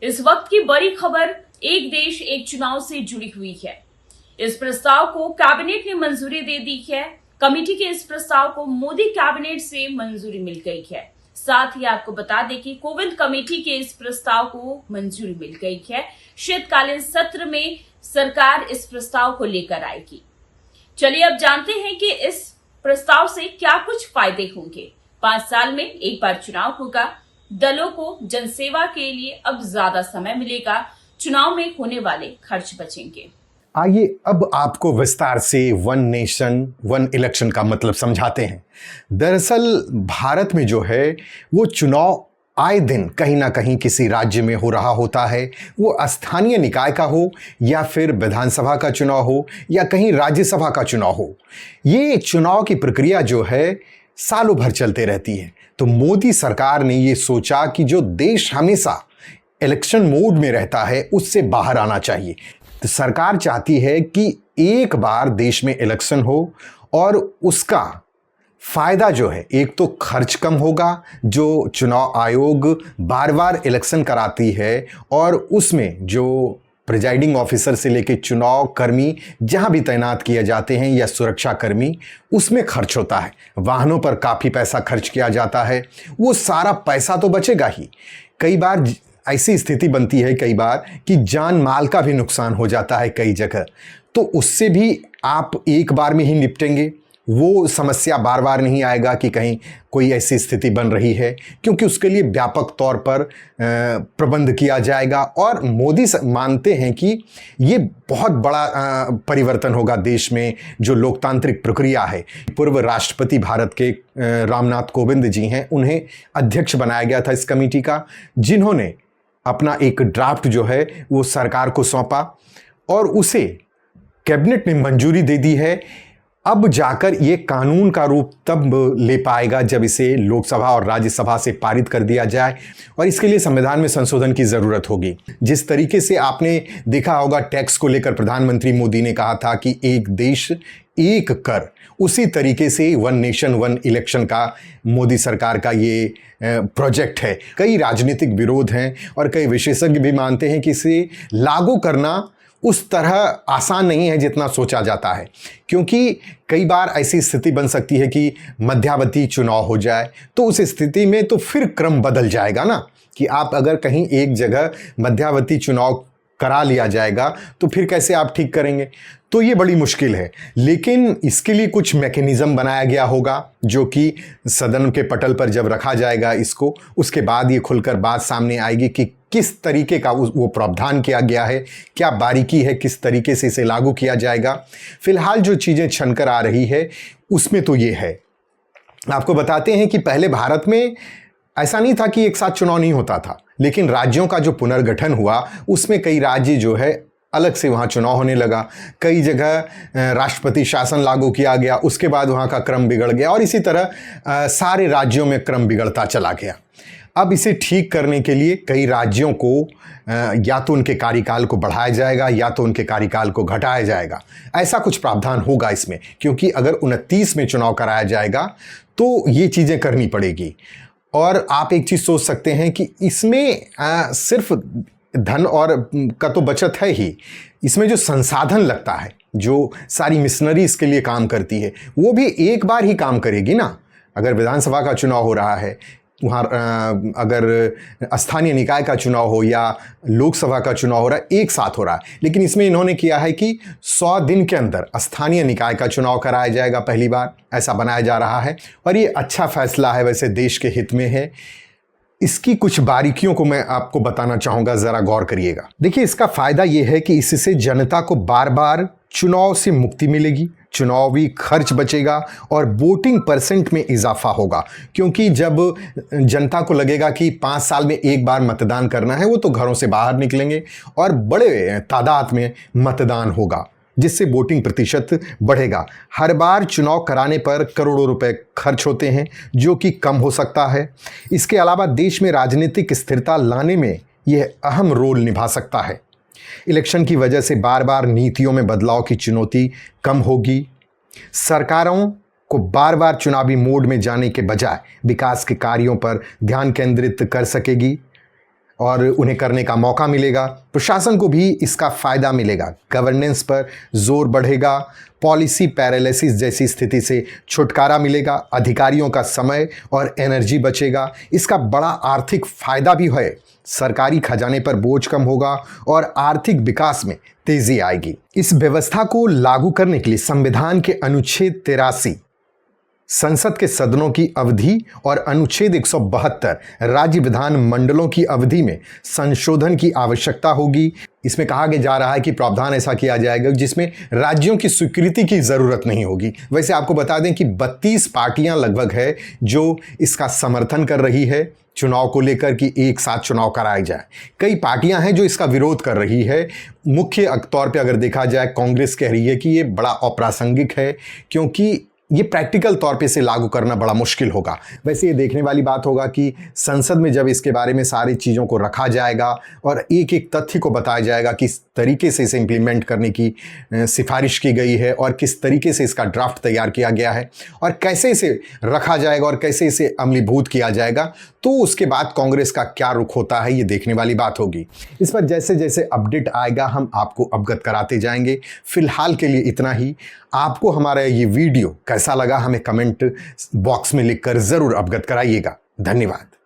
इस वक्त की बड़ी खबर एक देश एक चुनाव से जुड़ी हुई है। इस प्रस्ताव को कैबिनेट ने मंजूरी दे दी है। कमेटी के इस प्रस्ताव को मोदी कैबिनेट से मंजूरी मिल गई है। साथ ही आपको बता दें कि कोविंद कमेटी के इस प्रस्ताव को मंजूरी मिल गई है। शीतकालीन सत्र में सरकार इस प्रस्ताव को लेकर आएगी। चलिए अब जानते हैं कि इस प्रस्ताव से क्या कुछ फायदे होंगे। 5 साल में एक बार चुनाव होगा। दलों को जनसेवा के लिए अब ज्यादा समय मिलेगा। चुनाव में होने वाले खर्च बचेंगे। आइए अब आपको विस्तार से वन नेशन वन इलेक्शन का मतलब समझाते हैं। दरअसल भारत में जो है वो चुनाव आए दिन कहीं ना कहीं किसी राज्य में हो रहा होता है। वो स्थानीय निकाय का हो या फिर विधानसभा का चुनाव हो या कहीं राज्यसभा का चुनाव हो। ये चुनाव की प्रक्रिया जो है सालों भर चलते रहती है। तो मोदी सरकार ने ये सोचा कि जो देश हमेशा इलेक्शन मोड में रहता है उससे बाहर आना चाहिए। तो सरकार चाहती है कि एक बार देश में इलेक्शन हो और उसका फायदा जो है, एक तो खर्च कम होगा। जो चुनाव आयोग बार बार इलेक्शन कराती है और उसमें जो प्रिजाइडिंग ऑफिसर से लेकर चुनाव कर्मी जहां भी तैनात किए जाते हैं या सुरक्षा कर्मी, उसमें खर्च होता है। वाहनों पर काफ़ी पैसा खर्च किया जाता है। वो सारा पैसा तो बचेगा ही। कई बार ऐसी स्थिति बनती है कि जान माल का भी नुकसान हो जाता है कई जगह। तो उससे भी आप एक बार में ही निपटेंगे। वो समस्या बार बार नहीं आएगा कि कहीं कोई ऐसी स्थिति बन रही है, क्योंकि उसके लिए व्यापक तौर पर प्रबंध किया जाएगा। और मोदी मानते हैं कि ये बहुत बड़ा परिवर्तन होगा देश में जो लोकतांत्रिक प्रक्रिया है। पूर्व राष्ट्रपति भारत के रामनाथ कोविंद जी हैं, उन्हें अध्यक्ष बनाया गया था इस कमेटी का, जिन्होंने अपना एक ड्राफ्ट जो है वो सरकार को सौंपा और उसे कैबिनेट ने मंजूरी दे दी है। अब जाकर ये कानून का रूप तब ले पाएगा जब इसे लोकसभा और राज्यसभा से पारित कर दिया जाए, और इसके लिए संविधान में संशोधन की ज़रूरत होगी। जिस तरीके से आपने देखा होगा टैक्स को लेकर प्रधानमंत्री मोदी ने कहा था कि एक देश एक कर, उसी तरीके से वन नेशन वन इलेक्शन का मोदी सरकार का ये प्रोजेक्ट है। कई राजनीतिक विरोध हैं और कई विशेषज्ञ भी मानते हैं कि इसे लागू करना उस तरह आसान नहीं है जितना सोचा जाता है, क्योंकि कई बार ऐसी स्थिति बन सकती है कि मध्यावधि चुनाव हो जाए। तो उस स्थिति में तो फिर क्रम बदल जाएगा ना, कि आप अगर कहीं एक जगह मध्यावधि चुनाव करा लिया जाएगा तो फिर कैसे आप ठीक करेंगे। तो ये बड़ी मुश्किल है। लेकिन इसके लिए कुछ मैकेनिज्म बनाया गया होगा जो कि सदन के पटल पर जब रखा जाएगा इसको, उसके बाद ये खुलकर बात सामने आएगी कि किस तरीके का वो प्रावधान किया गया है, क्या बारीकी है, किस तरीके से इसे लागू किया जाएगा। फिलहाल जो चीज़ें छनकर आ रही है उसमें तो ये है। आपको बताते हैं कि पहले भारत में ऐसा नहीं था कि एक साथ चुनाव नहीं होता था, लेकिन राज्यों का जो पुनर्गठन हुआ उसमें कई राज्य जो है अलग से वहाँ चुनाव होने लगा। कई जगह राष्ट्रपति शासन लागू किया गया, उसके बाद वहाँ का क्रम बिगड़ गया और इसी तरह सारे राज्यों में क्रम बिगड़ता चला गया। अब इसे ठीक करने के लिए कई राज्यों को या तो उनके कार्यकाल को बढ़ाया जाएगा या तो उनके कार्यकाल को घटाया जाएगा। ऐसा कुछ प्रावधान होगा इसमें, क्योंकि अगर 29 में चुनाव कराया जाएगा तो ये चीज़ें करनी पड़ेगी। और आप एक चीज़ सोच सकते हैं कि इसमें सिर्फ धन और का तो बचत है ही, इसमें जो संसाधन लगता है, जो सारी मिशनरी इसके लिए काम करती है, वो भी एक बार ही काम करेगी ना। अगर विधानसभा का चुनाव हो रहा है, वहाँ अगर स्थानीय निकाय का चुनाव हो या लोकसभा का चुनाव हो रहा है, एक साथ हो रहा है। लेकिन इसमें इन्होंने किया है कि 100 दिन के अंदर स्थानीय निकाय का चुनाव कराया जाएगा, पहली बार ऐसा बनाया जा रहा है। और ये अच्छा फैसला है, वैसे देश के हित में है। इसकी कुछ बारीकियों को मैं आपको बताना चाहूँगा, ज़रा गौर करिएगा। देखिए, इसका फ़ायदा ये है कि इससे जनता को बार बार चुनाव से मुक्ति मिलेगी, चुनावी खर्च बचेगा और वोटिंग परसेंट में इजाफा होगा। क्योंकि जब जनता को लगेगा कि 5 साल में एक बार मतदान करना है, वो तो घरों से बाहर निकलेंगे और बड़े तादाद में मतदान होगा, जिससे वोटिंग प्रतिशत बढ़ेगा। हर बार चुनाव कराने पर करोड़ों रुपए खर्च होते हैं, जो कि कम हो सकता है। इसके अलावा देश में राजनीतिक स्थिरता लाने में यह अहम रोल निभा सकता है। इलेक्शन की वजह से बार बार नीतियों में बदलाव की चुनौती कम होगी। सरकारों को बार बार चुनावी मोड में जाने के बजाय विकास के कार्यों पर ध्यान केंद्रित कर सकेगी और उन्हें करने का मौका मिलेगा। प्रशासन को भी इसका फायदा मिलेगा, गवर्नेंस पर जोर बढ़ेगा, पॉलिसी पैरालिसिस जैसी स्थिति से छुटकारा मिलेगा, अधिकारियों का समय और एनर्जी बचेगा। इसका बड़ा आर्थिक फायदा भी है, सरकारी खजाने पर बोझ कम होगा और आर्थिक विकास में तेजी आएगी। इस व्यवस्था को लागू करने के लिए संविधान के अनुच्छेद 83 संसद के सदनों की अवधि और अनुच्छेद 172 राज्य विधान मंडलों की अवधि में संशोधन की आवश्यकता होगी। इसमें कहा जा रहा है कि प्रावधान ऐसा किया जाएगा जिसमें राज्यों की स्वीकृति की जरूरत नहीं होगी। वैसे आपको बता दें कि 32 पार्टियां लगभग है जो इसका समर्थन कर रही है चुनाव को लेकर कि एक साथ चुनाव कराया जाए। कई पार्टियां हैं जो इसका विरोध कर रही है। मुख्य तौर पे अगर देखा जाए, कांग्रेस कह रही है कि ये बड़ा अप्रासंगिक है क्योंकि ये प्रैक्टिकल तौर पे इसे लागू करना बड़ा मुश्किल होगा। वैसे ये देखने वाली बात होगा कि संसद में जब इसके बारे में सारी चीज़ों को रखा जाएगा और एक एक तथ्य को बताया जाएगा किस तरीके से इसे इम्प्लीमेंट करने की सिफारिश की गई है और किस तरीके से इसका ड्राफ्ट तैयार किया गया है और कैसे इसे रखा जाएगा और कैसे इसे अमलीभूत किया जाएगा, तो उसके बाद कांग्रेस का क्या रुख होता है ये देखने वाली बात होगी। इस पर जैसे जैसे अपडेट आएगा हम आपको अवगत कराते जाएंगे। फिलहाल के लिए इतना ही। आपको हमारा ये वीडियो कैसा लगा हमें कमेंट बॉक्स में लिखकर ज़रूर अवगत कराइएगा। धन्यवाद।